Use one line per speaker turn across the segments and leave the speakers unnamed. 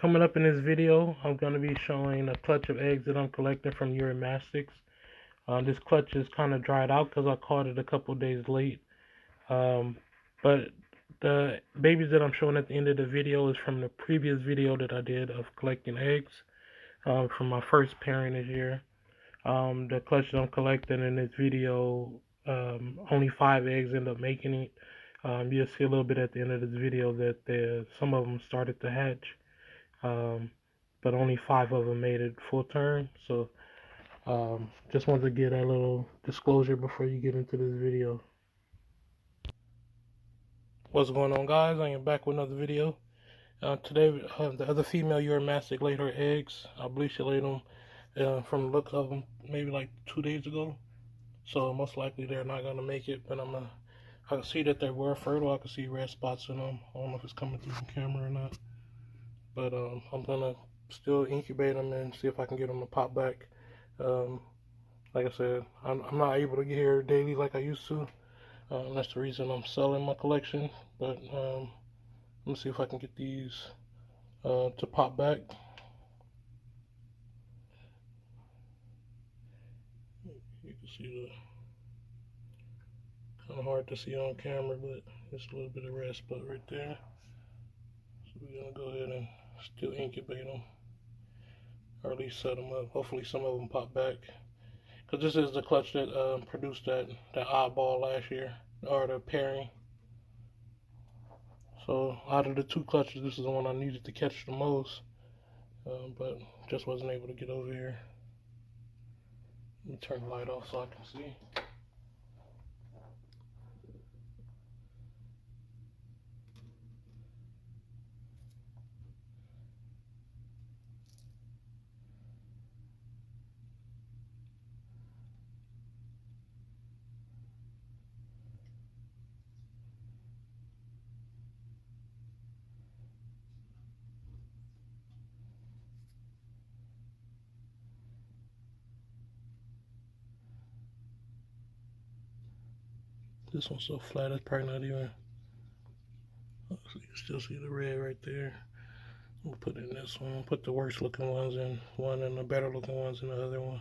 Coming up in this video, I'm going to be showing a clutch of eggs that I'm collecting from Uramastics. This clutch is kind of dried out because I caught it a couple days late. Um, but the babies that I'm showing at the end of the video is from the previous video that I did of collecting eggs from my first pairing this year. The clutch that I'm collecting in this video, only 5 eggs end up making it. You'll see a little bit at the end of this video that some of them started to hatch. But only 5 of them made it full term. So just wanted to get a little disclosure before you get into this video. What's going on, guys? I am back with another video. Today, the other female Uramastic laid her eggs. I believe she laid them from the looks of them maybe like 2 days ago. So most likely they're not gonna make it. But I can see that they were fertile. I can see red spots in them. I don't know if it's coming through the camera or not. But I'm gonna still incubate them and see if I can get them to pop back. Like I said, I'm not able to get here daily like I used to. That's the reason I'm selling my collection. But let me see if I can get these to pop back. You can see the kind of hard to see on camera, but it's a little bit of red spot right there. So we're gonna go ahead and still incubate them, or at least set them up. Hopefully some of them pop back. Because this is the clutch that produced that oddball last year, or the pairing. So out of the 2 clutches, this is the one I needed to catch the most, but just wasn't able to get over here. Let me turn the light off so I can see. This one's so flat, it's probably not even. So you can still see the red right there. We'll put in this one. We'll put the worst looking ones in one and the better looking ones in the other one.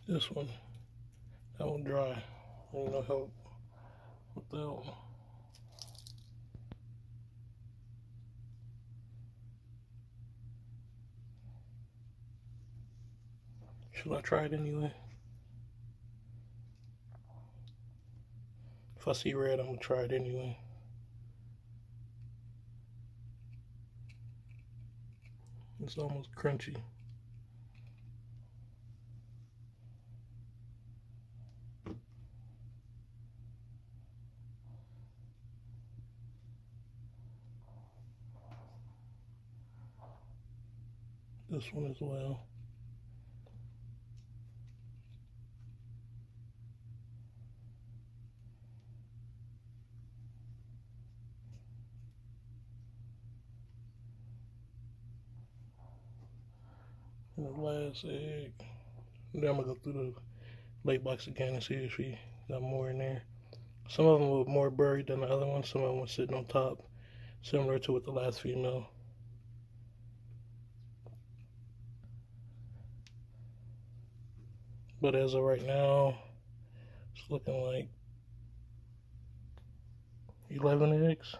This one, that one dry. Ain't no help with that one. Should I try it anyway? If I see red, I'm gonna try it anyway. It's almost crunchy. This one as well. And the last egg. Then I'm gonna go through the late box again and see if we got more in there. Some of them were more buried than the other ones. Some of them were sitting on top, similar to with the last female. But as of right now, it's looking like 11 eggs.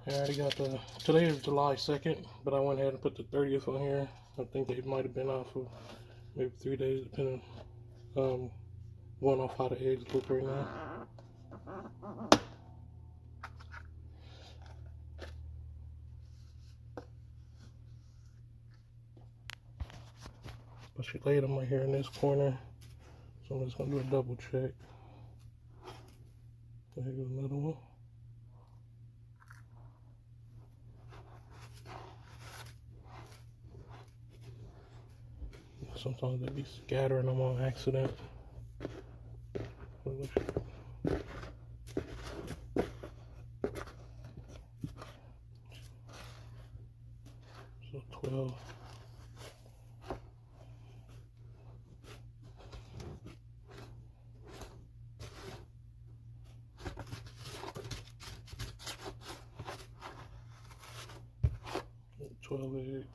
I already got today is July 2nd, but I went ahead and put the 30th on here. I think it might have been off of maybe 3 days, depending going off how the eggs look right now. But she laid them right here in this corner, so I'm just gonna do a double check. There goes another one. Sometimes they be scattering them on accident. So 12. Eggs.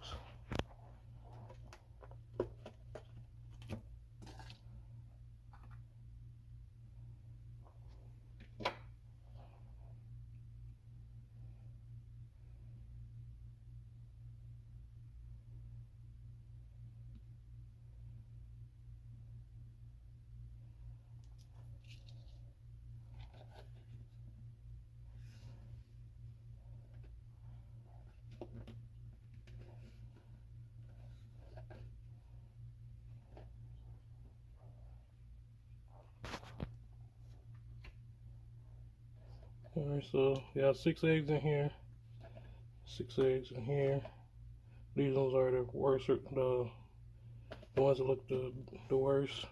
Alright, so we got 6 eggs in here, 6 eggs in here. These ones are the worst, the ones that look the worst.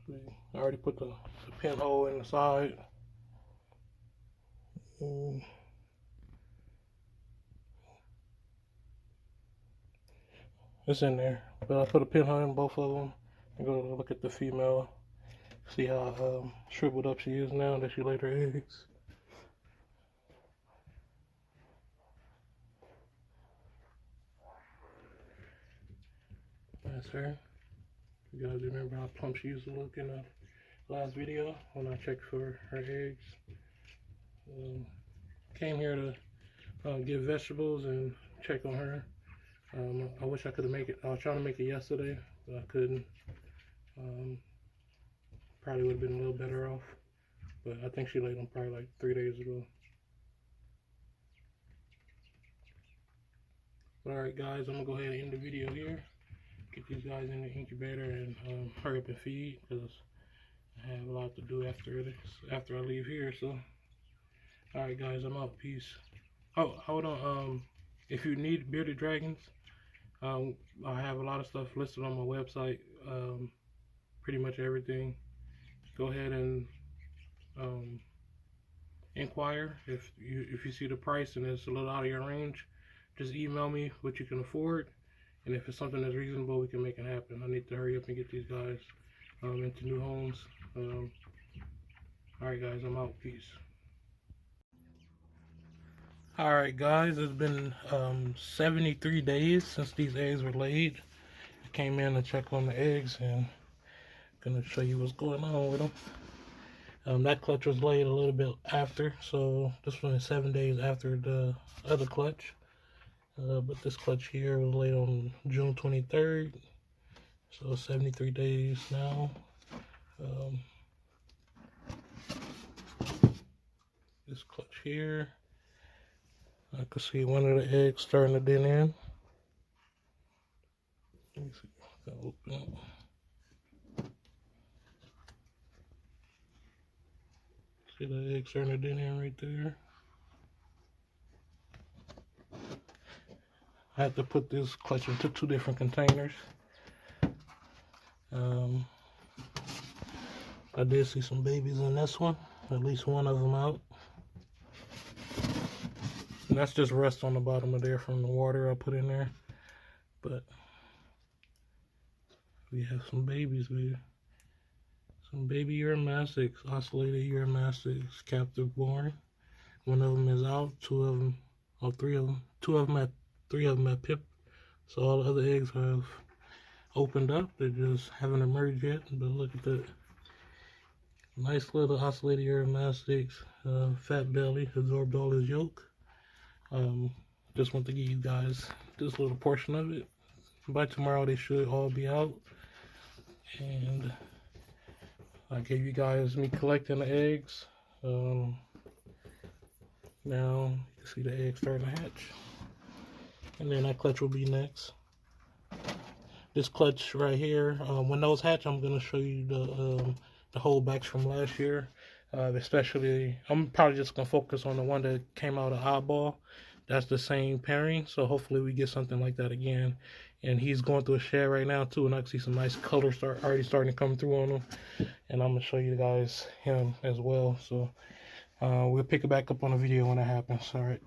See, I already put the pinhole in the side. It's in there, but I put a pinhole in both of them. I'm gonna look at the female, see how shriveled up she is now that she laid her eggs. That's her. You guys remember how plump she used to look in the last video when I checked for her eggs. Came here to get vegetables and check on her. I wish I could have made it. I was trying to make it yesterday, but I couldn't. Probably would have been a little better off, but I think she laid them probably like 3 days ago. Alright guys, I'm gonna go ahead and end the video here. Get these guys in the incubator and hurry up and feed, because I have a lot to do after I leave here. So alright guys, I'm out. Peace. Oh, hold on. If you need bearded dragons, I have a lot of stuff listed on my website. Pretty much everything. Go ahead and inquire. If you see the price and it's a little out of your range, just email me what you can afford, and if it's something that's reasonable, we can make it happen. I need to hurry up and get these guys into new homes. Alright guys, I'm out. Peace. Alright guys, it's been 73 days since these eggs were laid. I came in to check on the eggs and I'm gonna show you what's going on with them. That clutch was laid a little bit after, so this one is 7 days after the other clutch. But this clutch here was laid on June 23rd, so 73 days now. This clutch here, I can see one of the eggs starting to dent in. Let me see if I can open it. See the egg starting to dent in right there. I had to put this clutch into 2 different containers. I did see some babies in this one, at least one of them out. And that's just rust on the bottom of there from the water I put in there. But We have some babies, baby. Some baby uromatics, oscillated uromatics, captive born. One of them is out. Two of them, or three of them. Three of them at pip. So all the other eggs have opened up. They just haven't emerged yet. But look at that. Nice little oscillated uromatics. Fat belly, absorbed all his yolk. Just want to give you guys this little portion of it. By tomorrow, they should all be out. And I gave you guys me collecting the eggs. Now you can see the eggs starting to hatch, and then that clutch will be next. This clutch right here, when those hatch, I'm gonna show you the holdbacks from last year. Especially, I'm probably just gonna focus on the one that came out of eyeball. That's the same pairing, so hopefully we get something like that again. And he's going through a shed right now too, and I can see some nice colors already starting to come through on him. And I'm gonna show you guys him as well. So we'll pick it back up on the video when that happens. All right.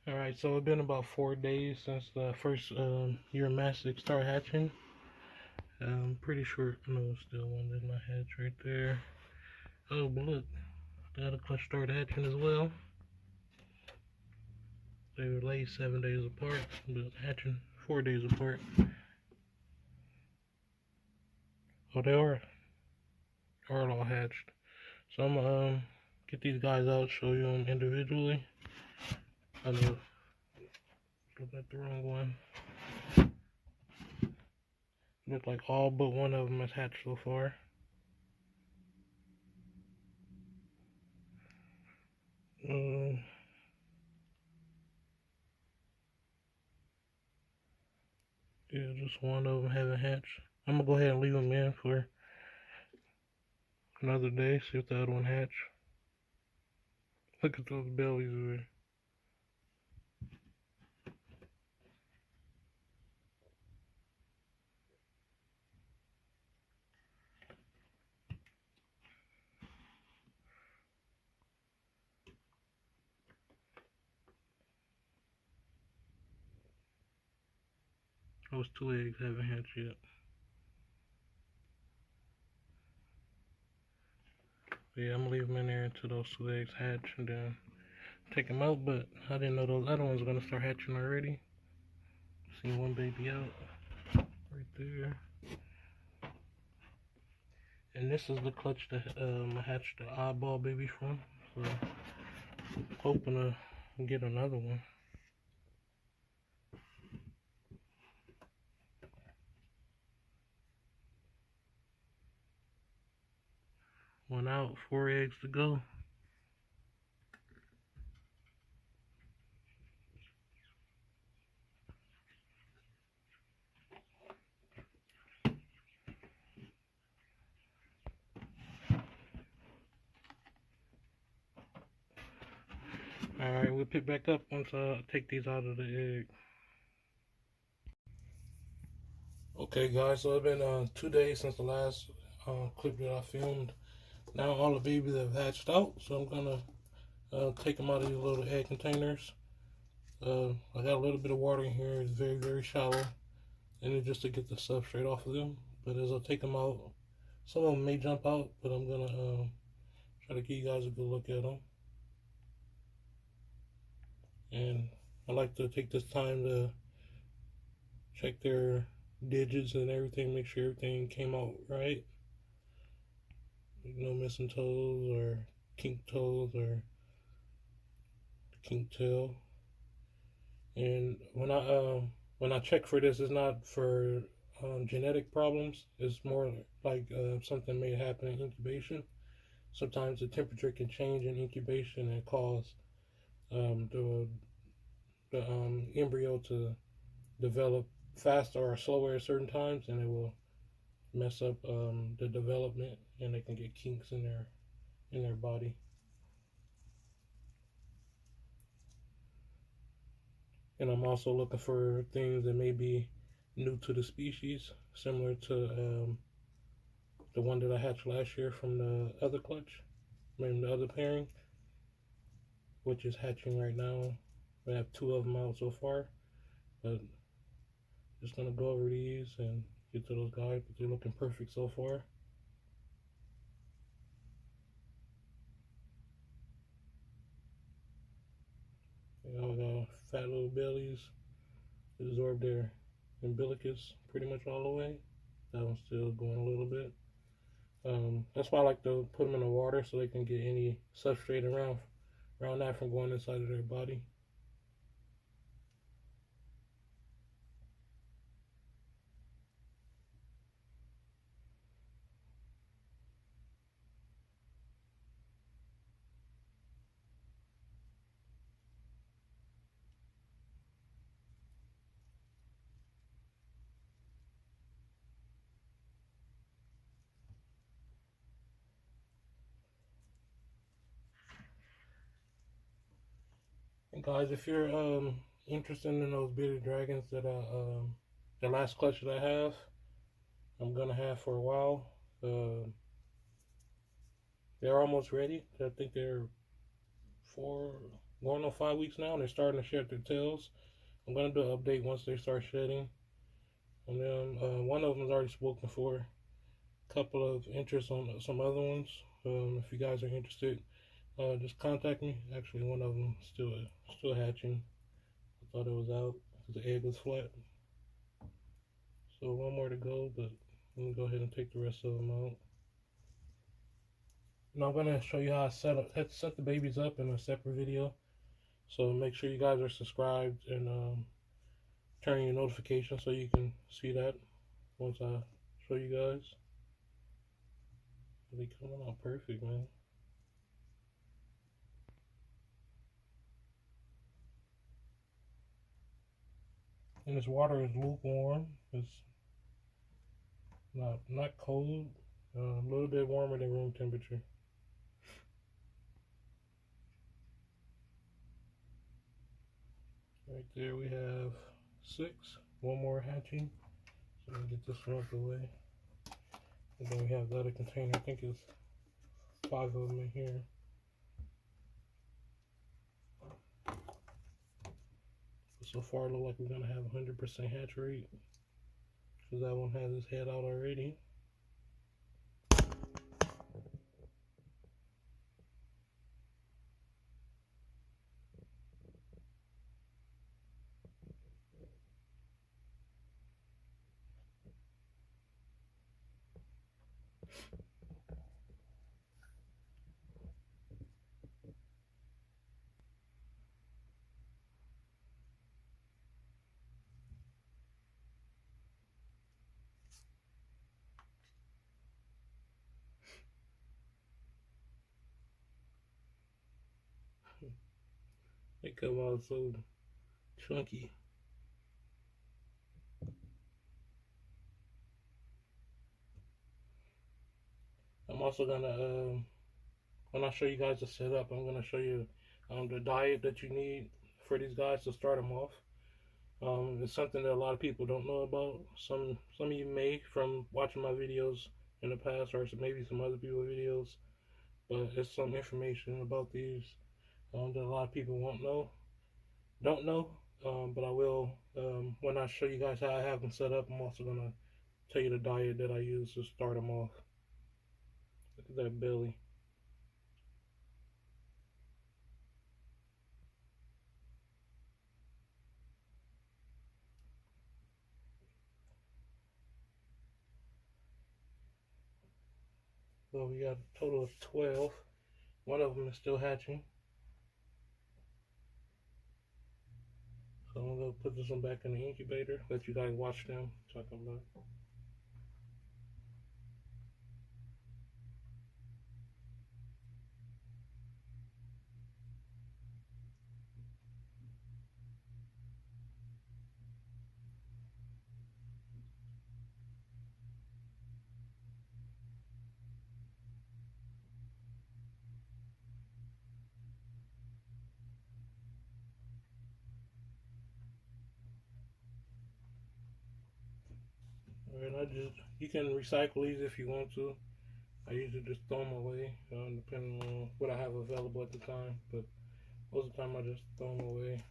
All right, so it's been about 4 days since the first uromatics start hatching. I'm pretty sure, no, still one did not hatch right there. Oh, but look, the other clutch started hatching as well. They were laid 7 days apart, but hatching 4 days apart. Oh, they are all hatched. So I'm gonna get these guys out, show you them individually. I know, look at the wrong one. Look like all but one of them has hatched so far. Yeah, just one of them haven't hatched. I'm gonna go ahead and leave them in for another day, see if the other one hatch. Look at those bellies there. Those two eggs haven't hatched yet. But yeah, I'm gonna leave them in there until those two eggs hatch and then take them out. But I didn't know those other ones were gonna start hatching already. See one baby out right there. And this is the clutch that I hatched the eyeball baby from. So I'm hoping to get another one. One out, 4 eggs to go. Alright, we'll pick back up once I take these out of the egg. Okay guys, so it's been 2 days since the last clip that I filmed. Now all the babies have hatched out, so I'm gonna take them out of these little egg containers I got a little bit of water in here. It's very, very shallow. And it's just to get the stuff straight off of them. But as I take them out, some of them may jump out, but I'm going to try to give you guys a good look at them. And I like to take this time to check their digits and everything, make sure everything came out right. No missing toes or kinked toes or kinked tail. And when I check for this, it's not for genetic problems. It's more like something may happen in incubation. Sometimes the temperature can change in incubation and cause the embryo to develop faster or slower at certain times, and it will mess up the development, and they can get kinks in their body. And I'm also looking for things that may be new to the species, similar to the one that I hatched last year from the other clutch, maybe the other pairing, which is hatching right now. We have 2 of them out so far, but just gonna go over these and get to those guys, but they're looking perfect so far. You know, the fat little bellies absorb their umbilicus pretty much all the way. That one's still going a little bit. That's why I like to put them in the water so they can get any substrate around that from going inside of their body. And guys, if you're interested in those bearded dragons that the last clutch that I have, I'm gonna have for a while. They're almost ready. I think they're going on 5 weeks now, and they're starting to shed their tails. I'm gonna do an update once they start shedding. And then one of them is already spoken for. A couple of interest on some other ones. If you guys are interested, just contact me. Actually, one of them still hatching. I thought it was out because the egg was flat. So one more to go, but let me go ahead and take the rest of them out. Now I'm gonna show you how I set the babies up in a separate video. So make sure you guys are subscribed and turn your notifications so you can see that once I show you guys. They coming out perfect, man. And this water is lukewarm. It's not cold. A little bit warmer than room temperature. Right there we have 6. One more hatching. So let me get this one out the way. And then we have the other container. I think it's 5 of them in here. So far, it looks like we're gonna have 100% hatch rate, because that one has his head out already. They come out so chunky. I'm also gonna, when I show you guys the setup, I'm gonna show you the diet that you need for these guys to start them off. It's something that a lot of people don't know about. Some of you may from watching my videos in the past, or maybe some other people's videos, but it's some information about these that a lot of people won't know. Don't know, but I will when I show you guys how I have them set up. I'm also gonna tell you the diet that I use to start them off. Look at that belly. So we got a total of 12. One of them is still hatching. So I'm gonna put this one back in the incubator. Let you guys watch them. Talk about. Alright, you can recycle these if you want to. I usually just throw them away, depending on what I have available at the time. But most of the time I just throw them away.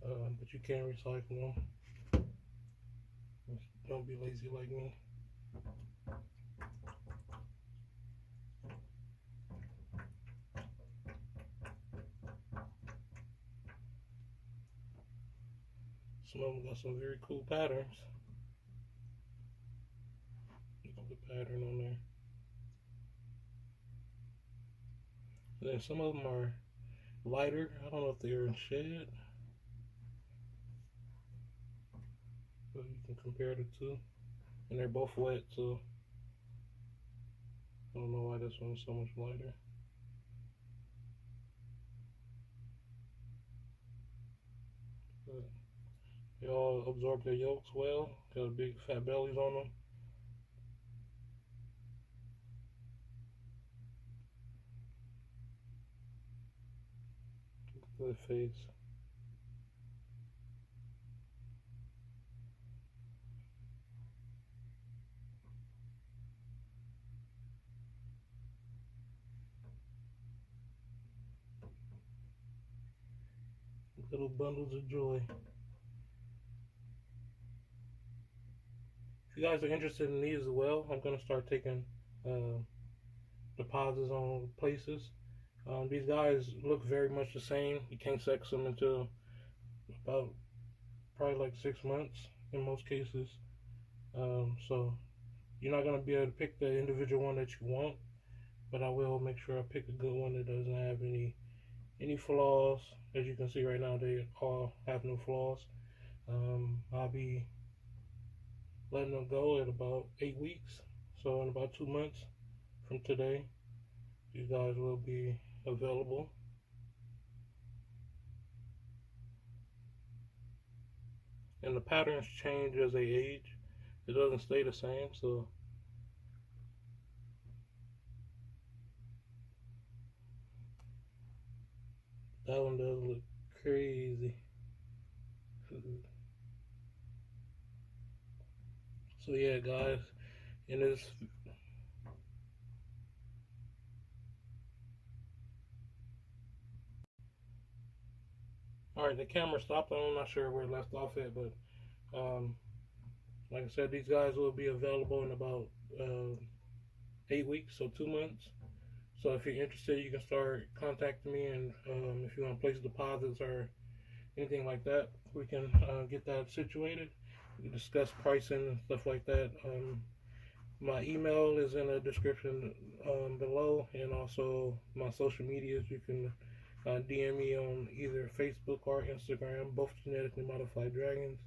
But you can recycle them. Don't be lazy like me. Some of them got some very cool patterns. Look at the pattern on there. And then some of them are lighter. I don't know if they're in shed, but you can compare the two. And they're both wet, so I don't know why this one's so much lighter. But they all absorb their yolks well. Got big fat bellies on them. Look at the face. Little bundles of joy. If you guys are interested in these as well, I'm gonna start taking uh, deposits on places. These guys look very much the same. You can't sex them until about probably like 6 months in most cases. So you're not gonna be able to pick the individual one that you want, but I will make sure I pick a good one that doesn't have any flaws. As you can see right now, they all have no flaws. I'll be letting them go at about 8 weeks. So in about 2 months from today, you guys will be available. And the patterns change as they age. It doesn't stay the same, so that one does look crazy. So yeah, guys, in this, all right, the camera stopped. I'm not sure where it left off at, but like I said, these guys will be available in about 8 weeks, so 2 months. So if you're interested, you can start contacting me, and if you want to place deposits or anything like that, we can get that situated. We can discuss pricing and stuff like that. My email is in the description below, and also my social medias. You can DM me on either Facebook or Instagram, both genetically modified dragons,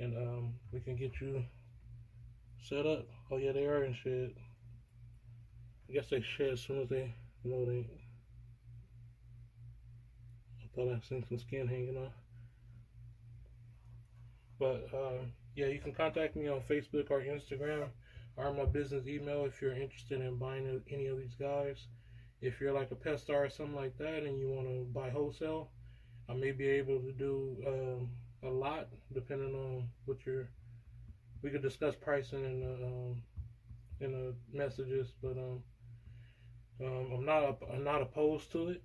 and we can get you set up. Oh yeah, they are in shed. I guess they shed as soon as they, they. I thought I seen some skin hanging off. But yeah, you can contact me on Facebook or Instagram or my business email if you're interested in buying any of these guys. If you're like a pet star or something like that and you want to buy wholesale, I may be able to do a lot depending on what you're. We could discuss pricing in the messages, but I'm not opposed to it.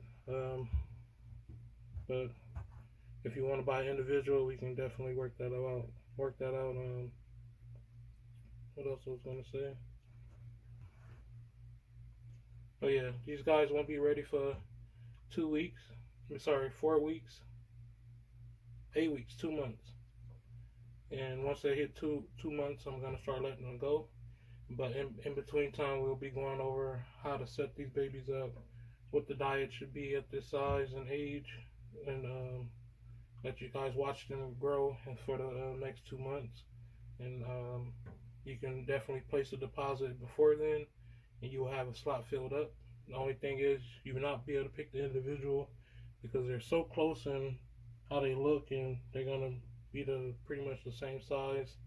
But if you want to buy individual, we can definitely work that out. What else I was gonna say? Oh yeah, these guys won't be ready for 2 weeks. I'm sorry, 4 weeks, 8 weeks, 2 months. And once they hit two months, I'm gonna start letting them go. But in between time, we'll be going over how to set these babies up, what the diet should be at this size and age, and let you guys watch them grow for the next 2 months. And you can definitely place a deposit before then, and you will have a slot filled up. The only thing is you will not be able to pick the individual because they're so close in how they look, and they're gonna be pretty much the same size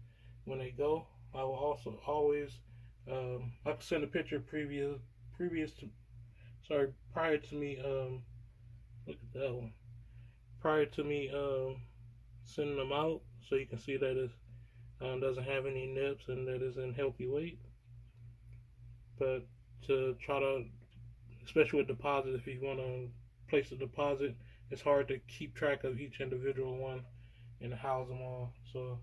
when they go. I will also always I can send a picture previous to prior to me look at that one prior to me sending them out, so you can see that it doesn't have any nips and that it's in healthy weight. But to try to, especially with deposit, if you want to place a deposit, it's hard to keep track of each individual one and house them all. So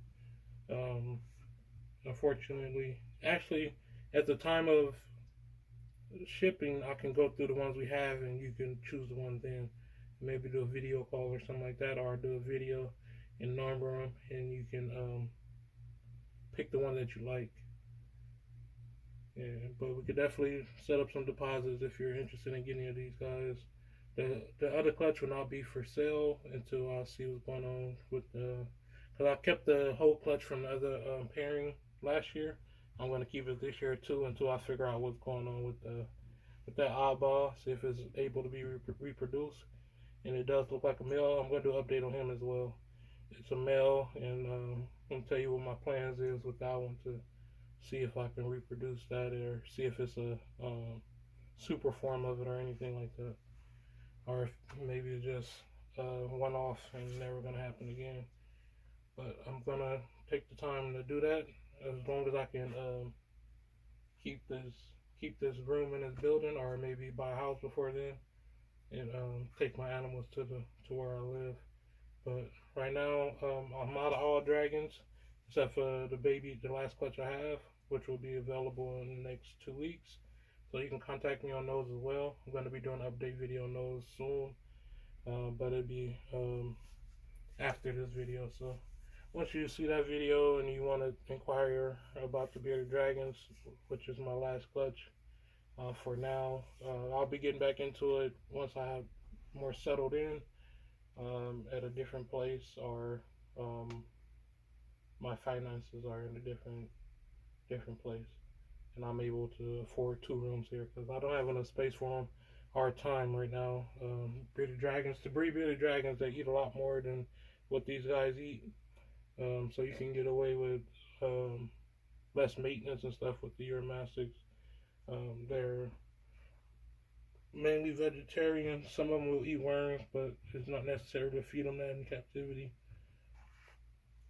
um, unfortunately, actually, at the time of shipping, I can go through the ones we have, and you can choose the ones then. Maybe do a video call or something like that, or do a video and number them, and you can pick the one that you like. Yeah, but we could definitely set up some deposits if you're interested in getting any of these guys. The other clutch will not be for sale until I see what's going on with the. Because I kept the whole clutch from the other pairing last year. I'm gonna keep it this year too until I figure out what's going on with that eyeball. See if it's able to be reproduced. And it does look like a male. I'm gonna do an update on him as well. It's a male, and I'm gonna tell you what my plans is with that one to see if I can reproduce that or see if it's a super form of it or anything like that, or if maybe it's just one off and never gonna happen again. But I'm gonna take the time to do that as long as I can keep this room in this building, or maybe buy a house before then and take my animals to where I live. But right now I'm out of all dragons except for the last clutch I have, which will be available in the next 2 weeks. So you can contact me on those as well. I'm going to be doing an update video on those soon, but it'll be after this video. So once you see that video and you want to inquire about the bearded dragons, which is my last clutch for now, I'll be getting back into it once I have more settled in at a different place, or my finances are in a different place, and I'm able to afford 2 rooms here because I don't have enough space for them or time right now. Bearded dragons, to breed bearded dragons, they eat a lot more than what these guys eat, so you can get away with less maintenance and stuff with the Uromastyx. They're mainly vegetarian. Some of them will eat worms, but it's not necessary to feed them that in captivity.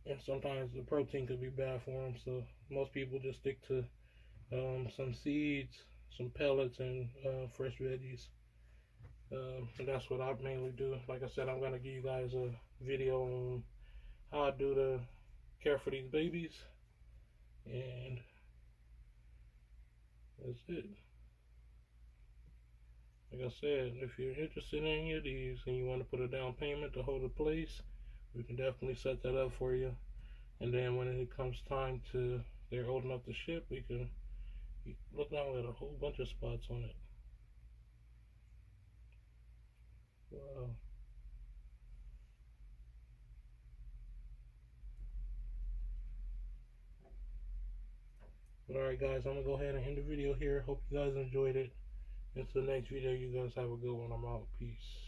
And sometimes the protein could be bad for them, so most people just stick to some seeds, some pellets, and fresh veggies. And that's what I mainly do. Like I said, I'm going to give you guys a video on how I do the care for these babies, and that's it. Like I said, if you're interested in any of these and you want to put a down payment to hold a place, we can definitely set that up for you. And then when it comes time to they're old enough to ship, we can look down at a whole bunch of spots on it. Wow. But alright guys, I'm going to go ahead and end the video here. Hope you guys enjoyed it. Until the next video, you guys have a good one. I'm out. Peace.